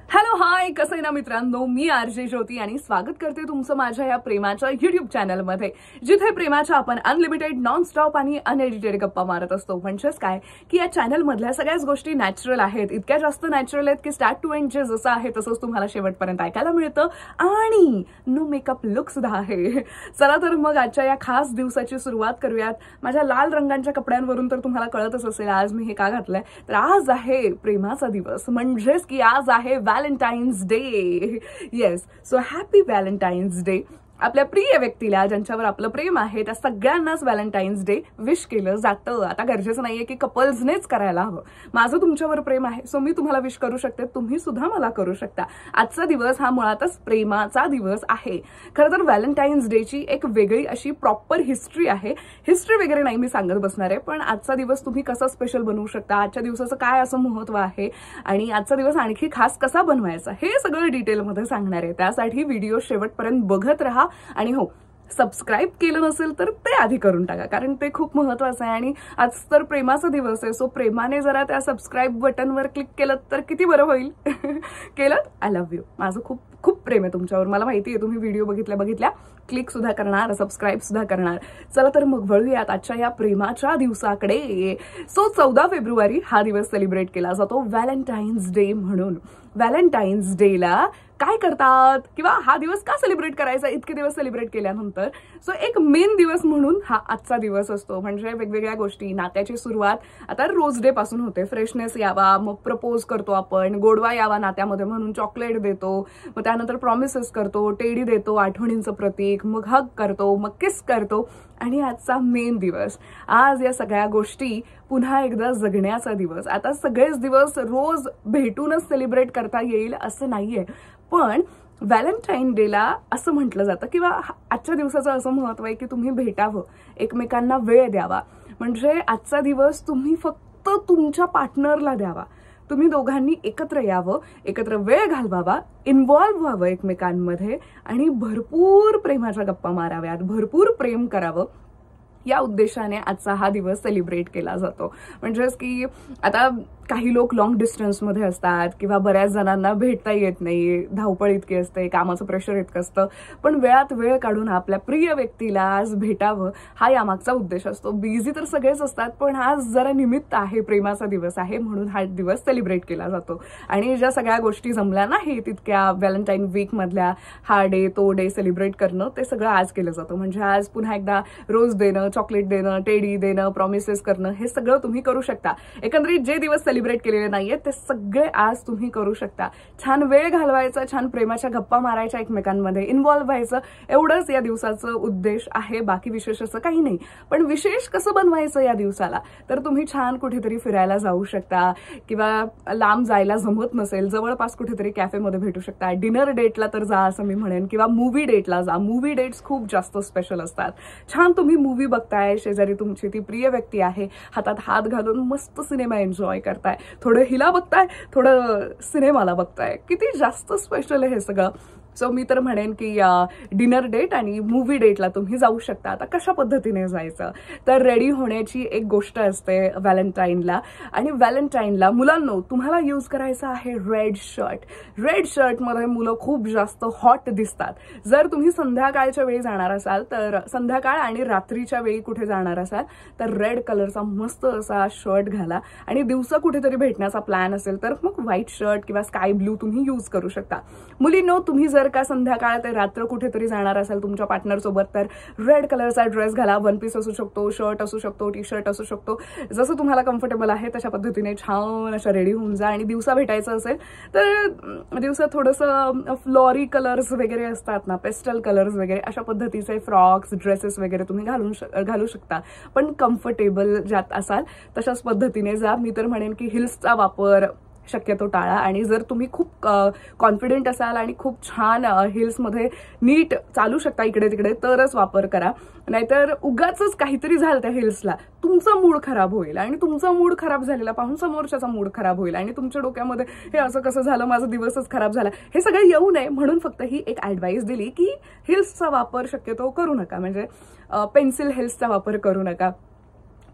Hello hi, कसं आहे ना मित्रांनो, मी आरजे ज्योती आणि स्वागत करते तुमचं माझ्या या प्रेमाच्या युट्यूब चॅनलमध्ये, जिथे प्रेमाच्या आपण अनलिमिटेड नॉन स्टॉप आणि अनएडिटेड गप्पा मारत असतो. म्हणजेच काय की या चॅनल मधल्या सगळ्याच गोष्टी नॅचरल आहेत, इतक्या जास्त नॅचरल आहेत की स्टार्ट टू एंड जे जसं आहे तसंच तुम्हाला शेवटपर्यंत ऐकायला मिळतं आणि नो मेकअप लुक सुद्धा आहे. चला तर मग आजच्या या खास दिवसाची सुरुवात करूयात. माझ्या लाल रंगांच्या कपड्यांवरून तर तुम्हाला कळतच असेल आज मी हे का घातलंय. तर आज आहे प्रेमाचा दिवस, म्हणजेच की आज आहे Valentine's day. Yes, so happy Valentine's day. आपल्या प्रिय व्यक्तीला ज्यांच्यावर आपलं प्रेम आहे त्या सगळ्यांनाच व्हॅलेंटाईन्स डे विश केलं जातं. आता गरजेचं नाहीये की कपल्सनेच करायला हवं. माझं तुमच्यावर प्रेम आहे सो मी तुम्हाला विश करू शकते, तुम्ही सुद्धा मला करू शकता. आजचा दिवस हा मुळातच प्रेमाचा दिवस आहे. खरं तर व्हॅलेंटाईन्स डेची एक वेगळी अशी प्रॉपर हिस्ट्री आहे. हिस्ट्री वगैरे नाही मी सांगत बसणार आहे, पण आजचा दिवस तुम्ही कसा स्पेशल बनवू शकता, आजच्या दिवसाचं काय असं महत्व आहे आणि आजचा दिवस आणखी खास कसा बनवायचा हे सगळं डिटेलमध्ये सांगणार आहे. त्यासाठी व्हिडिओ शेवटपर्यंत बघत राहा आणि हो, सबस्क्राईब केलं नसेल तर ते आधी करून टाका, कारण ते खूप महत्वाचं आहे. आणि आज तर प्रेमाचा दिवस आहे, सो प्रेमाने जरा त्या सबस्क्राईब बटनवर क्लिक केलं तर किती बरं होईल. केलं? I love you. माझं खूप खूप प्रेम आहे तुमच्यावर, मला माहिती आहे. तुम्ही व्हिडिओ बघितल्या क्लिक सुद्धा करणार, सबस्क्राईब सुद्धा करणार. चला तर मग वळूयात आजच्या या प्रेमाच्या दिवसाकडे. सो 14 फेब्रुवारी हा दिवस सेलिब्रेट केला जातो व्हॅलेंटाईन्स डे म्हणून. व्हॅलेंटाईन्स डेला काय करतात किंवा हा दिवस का सेलिब्रेट करायचा इतके दिवस सेलिब्रेट केल्यानंतर. सो एक मेन दिवस म्हणून हा आजचा दिवस असतो. म्हणजे वेगवेगळ्या गोष्टी, नात्याची सुरुवात आता रोज डे पासून होते. फ्रेशनेस यावा, मग प्रपोज करतो आपण, गोडवा यावा नात्यामध्ये म्हणून चॉकलेट देतो, मग त्यानंतर प्रॉमिसेस करतो, टेडी देतो आठवणींचं प्रतीक, मग हग करतो, मग किस करतो. आणि आजचा मेन दिवस, आज या सगळ्या गोष्टी पुन्हा एकदा जगण्याचा दिवस. आता सगळेच दिवस रोज भेटूनच सेलिब्रेट करता येईल असं नाहीये, पण व्हॅलेंटाईन डेला असं म्हटलं जातं किंवा आजच्या दिवसाचं असं महत्व आहे की तुम्ही भेटावं, एकमेकांना वेळ द्यावा. म्हणजे आजचा दिवस तुम्ही फक्त तुमच्या पार्टनरला द्यावा. तुम्ही दोघांनी एकत्र यावं, एकत्र वेळ घालवावा, इन्व्हॉल्व्ह व्हावं एकमेकांमध्ये आणि भरपूर प्रेमाच्या गप्पा माराव्यात, भरपूर प्रेम करावं. या उद्देशाने आजचा हा दिवस सेलिब्रेट केला जातो. म्हणजेच की आता काही लोक लॉंग डिस्टन्समध्ये असतात किंवा बऱ्याच जणांना भेटता येत नाही, धावपळ इतकी असते, कामाचं प्रेशर इतकं असतं, पण वेळात वेळ काढून आपल्या प्रिय व्यक्तीला आज भेटावं हा यामागचा उद्देश असतो. बिझी तर सगळेच असतात, पण आज जरा निमित्त आहे, प्रेमाचा दिवस आहे म्हणून हा दिवस सेलिब्रेट केला जातो. आणि ज्या सगळ्या गोष्टी जमल्या नाही तितक्या व्हॅलेंटाईन वीक मधल्या, हा डे तो डे सेलिब्रेट करणं, ते सगळं आज केलं जातं. म्हणजे आज पुन्हा एकदा रोज देणं, चॉकलेट देणं, टेडी देणं, प्रॉमिसेस करणं, हे सगळं तुम्ही करू शकता. एकंदरीत जे दिवस सेलिब्रेट केलेले नाहीये ते सगळे आज तुम्ही करू शकता. छान वेळ घालवायचा, छान प्रेमाच्या गप्पा मारायच्या, एकमेकांमध्ये इन्व्हॉल्व्ह व्हायचं, एवढंच या दिवसाचं उद्देश आहे. बाकी विशेष असं काही नाही. पण विशेष कसं बनवायचं या दिवसाला, तर तुम्ही छान कुठेतरी फिरायला जाऊ शकता किंवा लांब जायला जमत नसेल, जवळपास कुठेतरी कॅफेमध्ये भेटू शकता. डिनर डेटला तर जा असं मी म्हणेन, किंवा मूव्ही डेटला जा. मूव्ही डेट्स खूप जास्त स्पेशल असतात. छान तुम्ही मूव्ही बघताय, शेजारी तुमची ती प्रिय व्यक्ती आहे, हातात हात घालून मस्त सिनेमा एन्जॉय करताय, थोडं हिला बघताय, थोडं सिनेमाला बघताय. किती जास्त स्पेशल आहे हे सगळं. सो मी तर म्हणेन की डिनर डेट आणि मूव्ही डेटला तुम्ही जाऊ शकता. आता कशा पद्धतीने जायचं, तर रेडी होण्याची एक गोष्ट असते व्हॅलेंटाईनला. आणि व्हॅलेंटाईनला मुलांनो तुम्हाला यूज करायचं आहे रेड शर्ट. रेड शर्टमध्ये मुलं खूप जास्त हॉट दिसतात. जर तुम्ही संध्याकाळच्या वेळी जाणार असाल, तर संध्याकाळ आणि रात्रीच्या वेळी कुठे जाणार असाल तर रेड कलरचा मस्त असा शर्ट घाला. आणि दिवसा कुठेतरी भेटण्याचा प्लॅन असेल तर मग व्हाईट शर्ट किंवा स्काय ब्लू तुम्ही यूज करू शकता. मुलींनो तुम्ही जर का संध्याकाळ ते रात्र कुठेतरी जाणार असाल तुमच्या पार्टनर सोबत, तर रेड कलरचा ड्रेस घाला. वन पीस असू शकतो, शर्ट असू शकतो, टी शर्ट असू शकतो, जसं तुम्हाला कम्फर्टेबल आहे तशा पद्धतीने छान अशा रेडी होऊन जा. आणि दिवसा भेटायचं असेल तर दिवसा थोडंसं फ्लॉरी कलर्स वगैरे असतात ना, पेस्टल कलर्स वगैरे, अशा पद्धतीचे फ्रॉक्स, ड्रेसेस वगैरे तुम्ही घालू शकता. पण कम्फर्टेबल ज्यात असाल तशाच पद्धतीने जा. मी तर म्हणेन की हिल्सचा वापर शक्यतो टाळा. आणि जर तुम्ही खूप कॉन्फिडेंट असाल आणि खूप छान हिल्समध्ये नीट चालू शकता इकडे तिकडे तरच वापर करा. नाहीतर उगाच काहीतरी झालं त्या हिल्सला, तुमचा मूड खराब होईल आणि तुमचा मूड खराब झालेला पाहून समोरच्याचा मूड खराब होईल आणि तुमच्या डोक्यामध्ये हे असं कसं झालं, माझा दिवसच खराब झाला, हे सगळं येऊ नये म्हणून फक्त ही एक ऍडवाइस दिली की हिल्सचा वापर शक्यतो करू नका. म्हणजे पेन्सिल हिल्सचा वापर करू नका.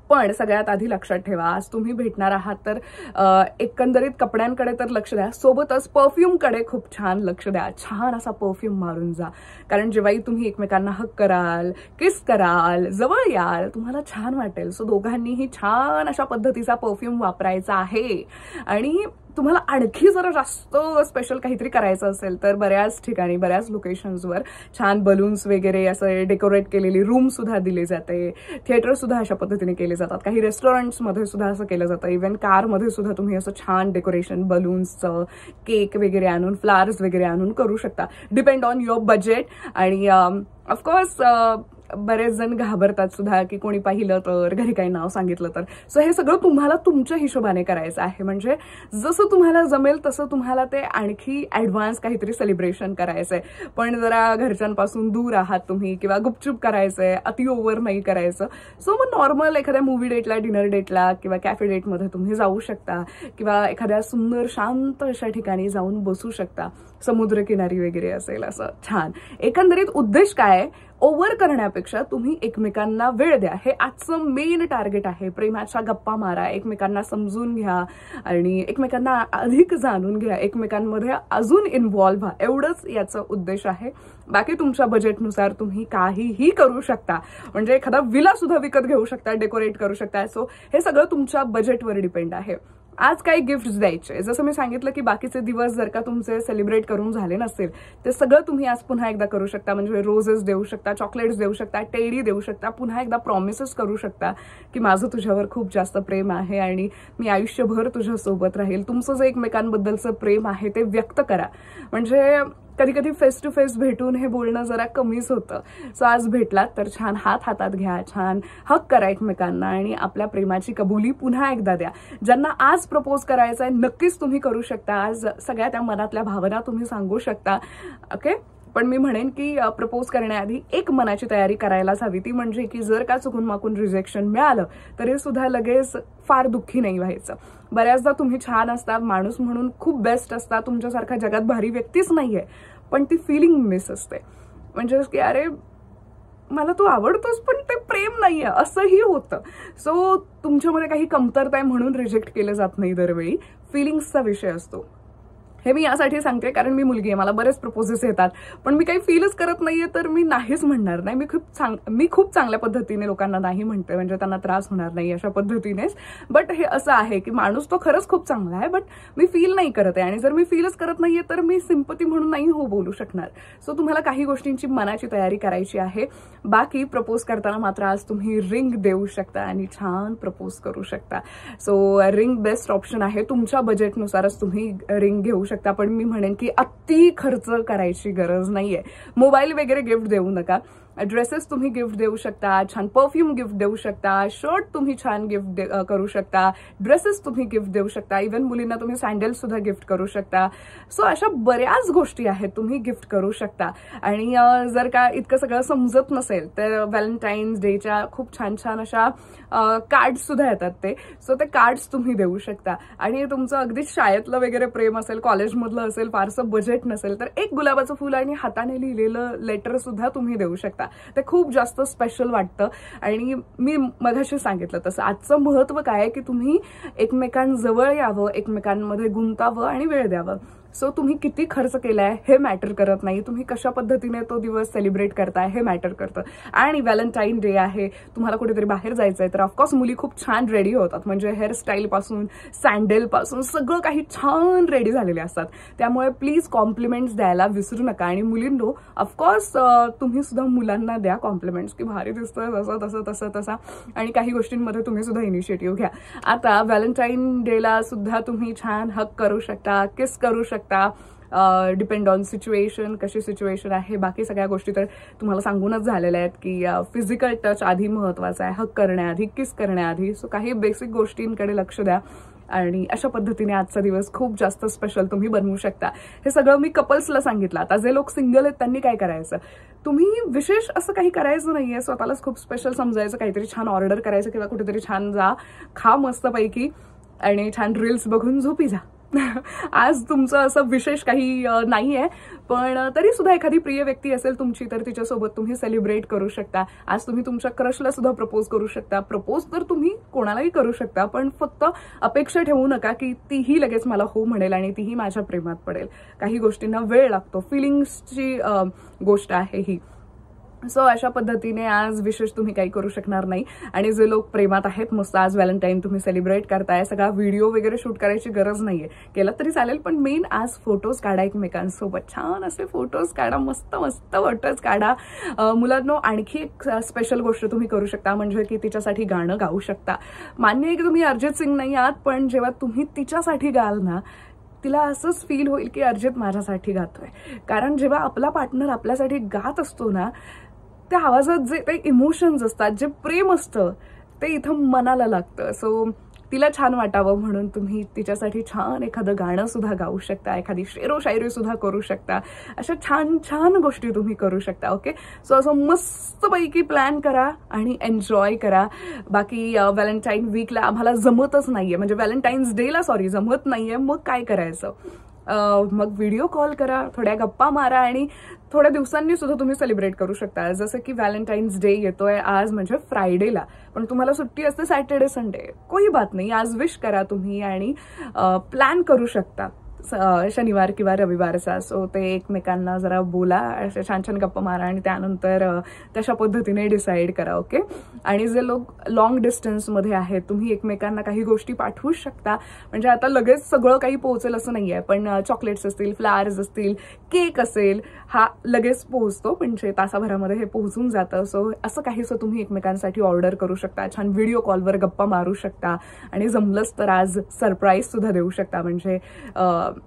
पण सगळ्यात आधी लक्षात ठेवा, आज तुम्ही भेटणार आहात तर एकंदरीत कपड्यांकडे तर लक्ष द्या, सोबतच परफ्यूमकडे खूप छान लक्ष द्या. छान असा परफ्यूम मारून जा, कारण जेव्हाही तुम्ही एकमेकांना हक कराल, किस कराल, जवळ याल, तुम्हाला छान वाटेल. सो दोघांनीही छान अशा पद्धतीचा परफ्यूम वापरायचा आहे. आणि तुम्हाला आणखी जरा जास्त स्पेशल काहीतरी करायचं असेल तर बऱ्याच ठिकाणी, बऱ्याच लोकेशन्सवर छान बलून्स वगैरे असं डेकोरेट केलेली रूम सुद्धा दिली जाते. थिएटर सुद्धा अशा पद्धतीने केले जातात. काही रेस्टॉरंट्समध्ये सुद्धा असं केलं जातं. इव्हन कारमध्ये सुद्धा तुम्ही असं छान डेकोरेशन बलून्सचं, केक वगैरे आणून, फ्लावर्स वगैरे आणून करू शकता. Depend on your budget. आणि ऑफकोर्स बरेच जण घाबरतात सुद्धा की कोणी पाहिलं तर, घरी काही नाव सांगितलं तर. सो हे सगळं तुम्हाला तुमच्या हिशोबाने करायचं आहे. म्हणजे जसं तुम्हाला जमेल तसं तुम्हाला ते आणखी ऍडव्हान्स काहीतरी सेलिब्रेशन करायचंय. पण जरा घरच्यांपासून दूर आहात तुम्ही, किंवा गुपचूप करायचंय, अति ओव्हर नाही करायचं. सो मग नॉर्मल एखाद्या मूवी डेटला, डिनर डेटला किंवा कॅफे डेटमध्ये तुम्ही जाऊ शकता, किंवा एखाद्या सुंदर शांत अशा ठिकाणी जाऊन बसू शकता, समुद्रकिनारी वगैरे असेल असं छान. एकंदरीत उद्देश काय, ओव्हर करण्यापेक्षा तुम्ही एकमेकांना वेळ द्या. हे आजचं मेन टार्गेट आहे. प्रेमाच्या गप्पा मारा, एकमेकांना समजून घ्या आणि एकमेकांना अधिक जाणून घ्या, एकमेकांमध्ये अजून इन्व्हॉल्व्ह व्हा. एवढंच याचा उद्देश आहे. बाकी तुमच्या बजेटनुसार तुम्ही काहीही करू शकता. म्हणजे एखादा विला सुद्धा विकत घेऊ शकता, डेकोरेट करू शकता. सो हे सगळं तुमच्या बजेटवर डिपेंड आहे. आज काही गिफ्ट्स द्यायचे, जसं मी सांगितलं की बाकीचे दिवस जर का तुमचे सेलिब्रेट करून झाले नसतील, ते सगळं तुम्ही आज पुन्हा एकदा करू शकता. म्हणजे रोजेस देऊ शकता, चॉकलेट्स देऊ शकता, टेडी देऊ शकता, पुन्हा एकदा प्रॉमिसेस करू शकता की माझं तुझ्यावर खूप जास्त प्रेम आहे आणि मी आयुष्यभर तुझ्यासोबत राहील. तुमचं जे एकमेकांबद्दलचं प्रेम आहे ते व्यक्त करा. म्हणजे कधी कधी फेस टू फेस भेटून हे बोलणं जरा कमीच होतं. सो आज भेटलात तर छान हात हातात घ्या, छान हक करा एकमेकांना आणि आपल्या प्रेमाची कबुली पुन्हा एकदा द्या. ज्यांना आज प्रपोज करायचं आहे नक्कीच तुम्ही करू शकता. आज सगळ्या त्या मनातल्या भावना तुम्ही सांगू शकता. ओके, पण मी म्हणेन की प्रपोज करण्याआधी एक मनाची तयारी करायलाच हवी. ती म्हणजे की जर का चुकून माकून रिजेक्शन मिळालं तरी सुद्धा लगेच फार दुःखी नाही व्हायचं. बऱ्याचदा तुम्ही छान असता, माणूस म्हणून खूप बेस्ट असता, तुमच्यासारखा जगात भारी व्यक्तीच नाहीये, पण ती फिलिंग मिस असते. म्हणजे की अरे मला तू आवडतोस पण ते प्रेम नाहीये, असंही होतं. सो तुमच्यामध्ये काही कमतरता आहे म्हणून रिजेक्ट केलं जात नाही दरवेळी. फिलिंग्सचा विषय असतो. हे मी यासाठी सांगते कारण मी मुलगी आहे, मला बरेच प्रपोजेस येतात, पण मी काही फीलच करत नाहीये तर मी नाहीच म्हणणार नाही. मी खूप चांगल्या पद्धतीने लोकांना नाही म्हणते, म्हणजे त्यांना त्रास होणार नाही अशा पद्धतीनेच. बट हे असं आहे की माणूस तो खरंच खूप चांगला आहे, बट मी फील नाही करत आहे. आणि जर मी फीलच करत नाहीये तर मी सिंपती म्हणून नाही हो बोलू शकणार. सो तुम्हाला काही गोष्टींची मनाची तयारी करायची आहे. बाकी प्रपोज करताना मात्र आज तुम्ही रिंग देऊ शकता आणि छान प्रपोज करू शकता. सो रिंग बेस्ट ऑप्शन आहे. तुमच्या बजेटनुसारच तुम्ही रिंग घेऊ शकता. पण मी म्हणेन की अति खर्च करायची गरज नाहीये. मोबाईल वगैरे गिफ्ट देऊ नका. ड्रेसेस तुम्ही गिफ्ट देऊ शकता, छान परफ्यूम गिफ्ट देऊ शकता, शर्ट तुम्ही छान गिफ्ट करू शकता, ड्रेसेस तुम्ही गिफ्ट देऊ शकता, इव्हन मुलींना तुम्ही सँडल्स सुद्धा गिफ्ट करू शकता. सो अशा बऱ्याच गोष्टी आहेत तुम्ही गिफ्ट करू शकता. आणि जर का इतकं सगळं समजत नसेल तर व्हॅलेंटाईन्स डेच्या खूप छान छान अशा कार्ड्स सुद्धा येतात ते. सो ते कार्ड्स तुम्ही देऊ शकता. आणि तुमचं अगदीच शाळेतलं वगैरे प्रेम असेल, कॉलेजमधलं असेल, फारसं बजेट नसेल तर एक गुलाबाचं फुल आणि हाताने लिहिलेलं लेटर सुद्धा तुम्ही देऊ शकता. ते खूप जास्त स्पेशल वाटतं. आणि मी मगाशी सांगितलं तसं आजचं महत्व काय आहे की तुम्ही एकमेकांजवळ यावं, एकमेकांमध्ये गुंतावं आणि वेळ द्यावं. सो तुम्ही किती खर्च केलाय हे मॅटर करत नाही, तुम्ही कशा पद्धतीने तो दिवस सेलिब्रेट करताय हे मॅटर करतं. आणि व्हॅलेंटाईन डे आहे, तुम्हाला कुठेतरी बाहेर जायचंय तर ऑफकोर्स मुली खूप छान रेडी होतात. म्हणजे हेअरस्टाईल पासून सँडल पासून सगळं काही छान रेडी झालेले असतात. त्यामुळे प्लीज कॉम्प्लिमेंट्स द्यायला विसरू नका. आणि मुलींनो ऑफकोर्स तुम्ही सुद्धा मुलांना द्या कॉम्प्लिमेंट्स की भारी दिसतं असं तसं तसं तसा. आणि काही गोष्टींमध्ये तुम्ही सुद्धा इनिशिएटिव्ह घ्या. आता व्हॅलेंटाईन डेला सुद्धा तुम्ही छान हक करू शकता, किस करू शकता. डिपेंड ऑन सिच्युएशन, कशी सिच्युएशन आहे. बाकी सगळ्या गोष्टी तर तुम्हाला सांगूनच झालेल्या आहेत की फिजिकल टच आधी महत्वाचा आहे, हक करण्याआधी, किस करण्याआधी. सो काही बेसिक गोष्टींकडे लक्ष द्या. आणि अशा पद्धतीने आजचा दिवस खूप जास्त स्पेशल तुम्ही बनवू शकता. हे सगळं मी कपल्सला सांगितलं. आता जे लोक सिंगल आहेत त्यांनी काय करायचं, तुम्ही विशेष असं काही करायचं नाहीये, स्वतःलाच खूप स्पेशल समजायचं, काहीतरी छान ऑर्डर करायचं किंवा कुठेतरी छान जा, खा मस्तपैकी आणि छान रील्स बघून झोपी जा. आज तुमचं असं विशेष काही नाहीये, पण तरी सुद्धा एखादी प्रिय व्यक्ती असेल तुमची तर तिच्यासोबत तुम्ही सेलिब्रेट करू शकता. आज तुम्ही तुमच्या क्रशला सुद्धा प्रपोज करू शकता. प्रपोज तर तुम्ही कोणालाही करू शकता, पण फक्त अपेक्षा ठेवू नका की तीही लगेच मला हो म्हणेल आणि तीही माझ्या प्रेमात पडेल. काही गोष्टींना वेळ लागतो, फिलिंग्सची गोष्ट आहे ही. सो अशा पद्धतीने आज विशेष तुम्ही काही करू शकणार नाही. आणि जे लोक प्रेमात आहेत, मस्त आज व्हॅलेंटाईन तुम्ही सेलिब्रेट करताय, सगळा व्हिडिओ वगैरे शूट करायची गरज नाहीये, केलं तरी चालेल, पण मेन आज फोटोज काढा एकमेकांसोबत, छान असे फोटोज काढा, मस्त मस्त फोटोज काढा. मुलांनो आणखी एक स्पेशल गोष्ट तुम्ही करू शकता, म्हणजे की तिच्यासाठी गाणं गाऊ शकता. मान्य आहे की तुम्ही अरिजित सिंग नाही आहात, पण जेव्हा तुम्ही तिच्यासाठी गाल ना, तिला असंच फील होईल की अर्जित माझ्यासाठी गातोय. कारण जेव्हा आपला पार्टनर आपल्यासाठी गात असतो ना, त्या आवाजात जे काही इमोशन्स असतात, जे प्रेम असतं, ते इथं मनाला लागतं. सो तिला छान वाटावं म्हणून तुम्ही तिच्यासाठी छान एखादं गाणं सुद्धा गाऊ शकता, एखादी शेरो शायरी सुद्धा करू शकता. अशा छान छान गोष्टी तुम्ही करू शकता. ओके, सो असं मस्तपैकी प्लॅन करा आणि एन्जॉय करा. बाकी व्हॅलेंटाईन वीकला आम्हाला जमतच नाहीये, म्हणजे व्हॅलेंटाईन्स डेला जमत नाहीये, मग काय करायचं? मग व्हिडिओ कॉल करा, थोड्या गप्पा मारा आणि थोड्या दिवसांनी सुद्धा तुम्ही सेलिब्रेट करू शकता. जसं की व्हॅलेंटाईन्स डे येतोय आज, म्हणजे फ्रायडेला, पण तुम्हाला सुट्टी असते सॅटर्डे संडे, कोई बात नाही, आज विश करा तुम्ही आणि प्लॅन करू शकता शनिवार किंवा रविवारचा. सो ते एकमेकांना जरा बोला, अशा छान छान गप्पा मारा आणि त्यानंतर तशा पद्धतीने डिसाईड करा. ओके, आणि जे लोक लॉंग डिस्टन्समध्ये आहेत, तुम्ही एकमेकांना काही गोष्टी पाठवू शकता. म्हणजे आता लगेच सगळं काही पोहोचेल असं नाहीये, पण चॉकलेट्स असतील, फ्लावर्स असतील, केक असेल, हा लगेच पोहोचतो, म्हणजे तासाभरामध्ये हे पोहोचून जातं. सो असं काहीसं तुम्ही एकमेकांसाठी ऑर्डर करू शकता, छान व्हिडिओ कॉलवर गप्पा मारू शकता आणि जमलंच तर आज सरप्राईज सुद्धा देऊ शकता, म्हणजे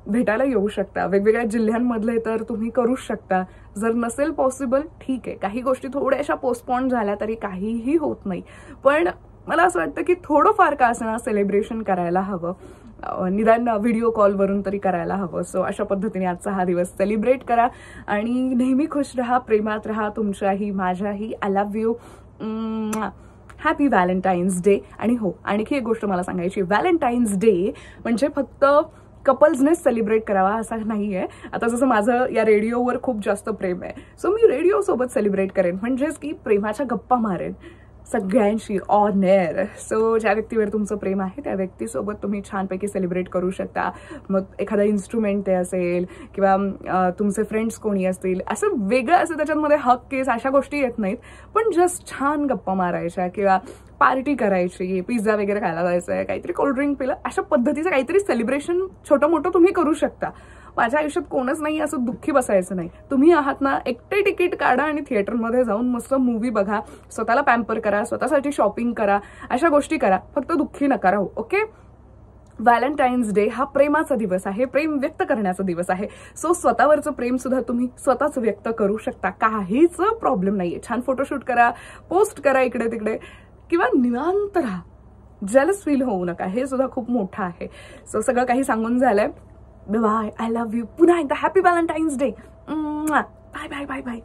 भेटायला येऊ शकता. वेगवेगळ्या जिल्ह्यांमधले तर तुम्ही करूच शकता. जर नसेल पॉसिबल ठीक आहे, काही गोष्टी थोड्याशा पोस्टपोन झाल्या तरी काहीही होत नाही, पण मला असं वाटतं की थोडंफार का असणार सेलिब्रेशन करायला हवं, निदान व्हिडिओ कॉलवरून तरी करायला हवं. सो अशा पद्धतीने आजचा हा दिवस सेलिब्रेट करा आणि नेहमी खुश राहा, प्रेमात राहा, तुमच्याही माझ्याही. I love you. Happy Valentine's day. आणि हो, आणखी एक गोष्ट मला सांगायची, व्हॅलेंटाईन्स डे म्हणजे फक्त कपल्सनेच सेलिब्रेट करावा असा नाहीये. आता जसं माझं या रेडिओवर खूप जास्त प्रेम आहे, सो मी रेडिओ सोबत सेलिब्रेट करेन, म्हणजेच की प्रेमाच्या गप्पा मारेन सगळ्यांशी ऑन एअर. सो ज्या व्यक्तीवर तुमचं प्रेम आहे त्या व्यक्तीसोबत तुम्ही छानपैकी सेलिब्रेट करू शकता. मग एखादा इन्स्ट्रुमेंट ते असेल किंवा तुमचे फ्रेंड्स कोणी असतील, असं वेगळं असं त्याच्यामध्ये हक केस अशा गोष्टी येत नाहीत, पण जस्ट छान गप्पा मारायच्या किंवा पार्टी करायची, पिझ्झा वगैरे खायला जायचंय, काहीतरी कोल्ड्रिंक पिलं, अशा पद्धतीचं काहीतरी सेलिब्रेशन छोटं मोठं तुम्ही करू शकता. माझ्या आयुष्यात कोणच नाही असं दुःखी बसायचं नाही. तुम्ही आहात ना, एकटे तिकीट काढा आणि थिएटरमध्ये जाऊन मस्त मूवी बघा, स्वतःला पॅम्पर करा, स्वतःसाठी शॉपिंग करा, अशा गोष्टी करा, फक्त दुःखी नका राहू. ओके, व्हॅलेंटाईन्स डे हा प्रेमाचा दिवस आहे, प्रेम व्यक्त करण्याचा दिवस आहे. सो स्वतःवरचं प्रेम सुद्धा तुम्ही स्वतःच व्यक्त करू शकता, काहीच प्रॉब्लेम नाहीये. छान फोटोशूट करा, पोस्ट करा इकडे तिकडे, किंवा निवांत राहा, जेलस फील होऊ नका, हे सुद्धा खूप मोठं आहे. सो सगळं काही सांगून झालंय. Bye, I love you. पुन्हा एकदा happy Valentine's day. Bye bye bye bye.